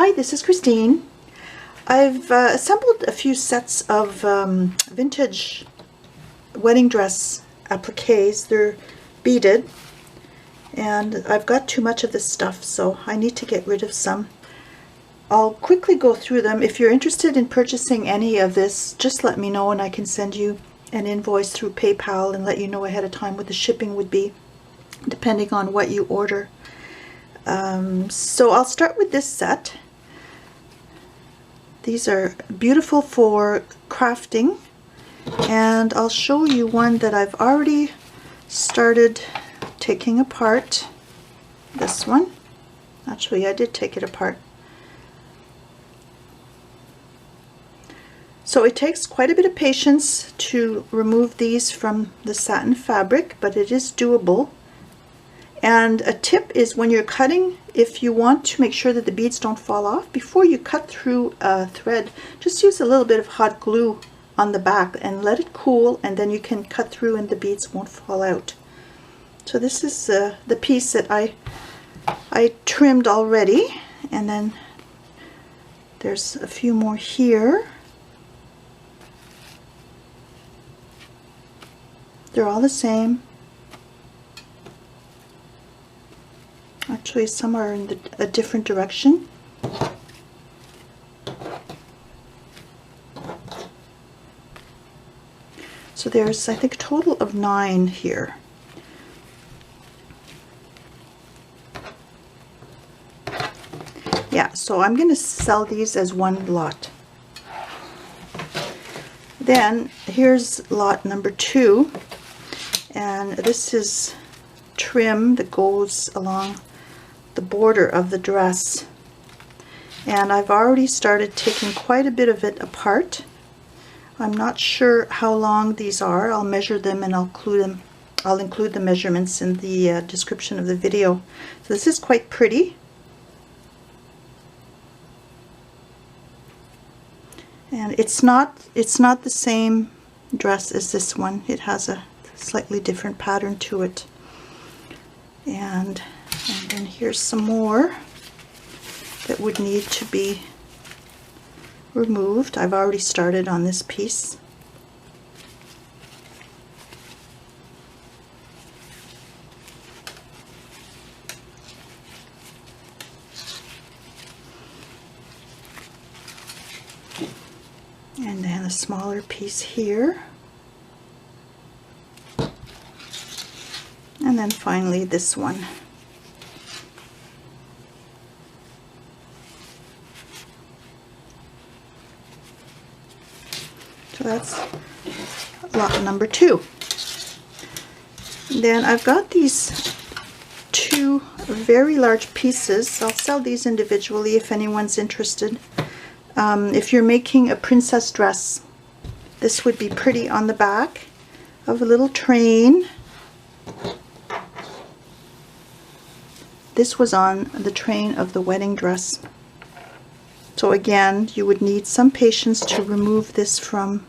Hi, this is Christine. I've assembled a few sets of vintage wedding dress appliques. They're beaded, and I've got too much of this stuff, so I need to get rid of some. I'll quickly go through them. If you're interested in purchasing any of this, just let me know and I can send you an invoice through PayPal and let you know ahead of time what the shipping would be, depending on what you order. So I'll start with this set. These are beautiful for crafting, and I'll show you one that I've already started taking apart. This one. Actually, I did take it apart. So it takes quite a bit of patience to remove these from the satin fabric, but it is doable. And a tip is when you're cutting, if you want to make sure that the beads don't fall off, before you cut through a thread, just use a little bit of hot glue on the back and let it cool, and then you can cut through and the beads won't fall out. So this is the piece that I trimmed already, and then there's a few more here. They're all the same. Actually, some are in a different direction. So there's, I think, a total of 9 here. Yeah, so I'm going to sell these as one lot. Then here's lot number 2, and this is trim that goes along the border of the dress, and I've already started taking quite a bit of it apart. I'm not sure how long these are. I'll measure them and I'll include the measurements in the description of the video. So this is quite pretty, and it's not the same dress as this one. It has a slightly different pattern to it. And then here's some more that would need to be removed. I've already started on this piece. And then a smaller piece here. And then finally this one. So that's lot number 2. Then I've got these 2 very large pieces. I'll sell these individually if anyone's interested. If you're making a princess dress, this would be pretty on the back of a little train. This was on the train of the wedding dress. So again, you would need some patience to remove this from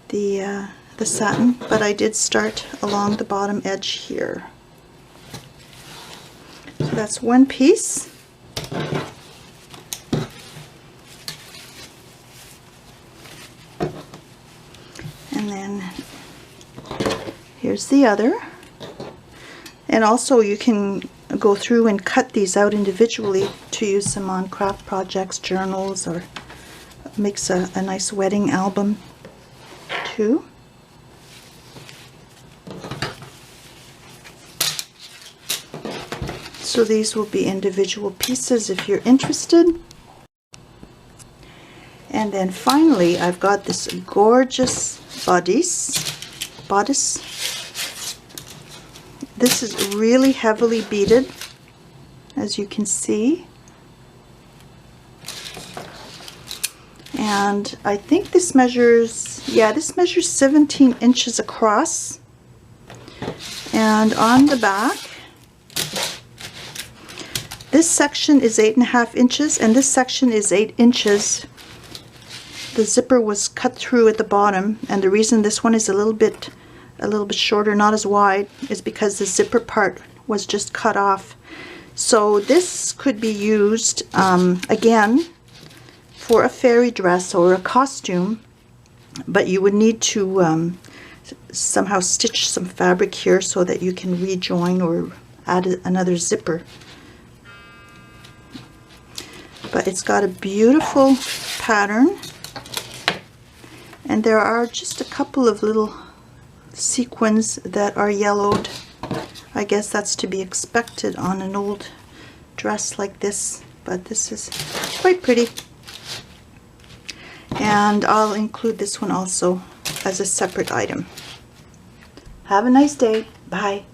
the satin, but I did start along the bottom edge here. So that's one piece. And then here's the other. And also you can go through and cut these out individually to use them on craft projects, journals, or makes a nice wedding album too. So these will be individual pieces if you're interested. And then finally I've got this gorgeous bodice. This is really heavily beaded, as you can see. And I think this measures, yeah, this measures 17 inches across. And on the back, this section is 8.5 inches, and this section is 8 inches. The zipper was cut through at the bottom, and the reason this one is a little bit shorter, not as wide, is because the zipper part was just cut off. So this could be used again for a fairy dress or a costume, but you would need to somehow stitch some fabric here so that you can rejoin or add another zipper. But it's got a beautiful pattern, and there are just a couple of little sequins that are yellowed. I guess that's to be expected on an old dress like this, but this is quite pretty. And I'll include this one also as a separate item. Have a nice day. Bye.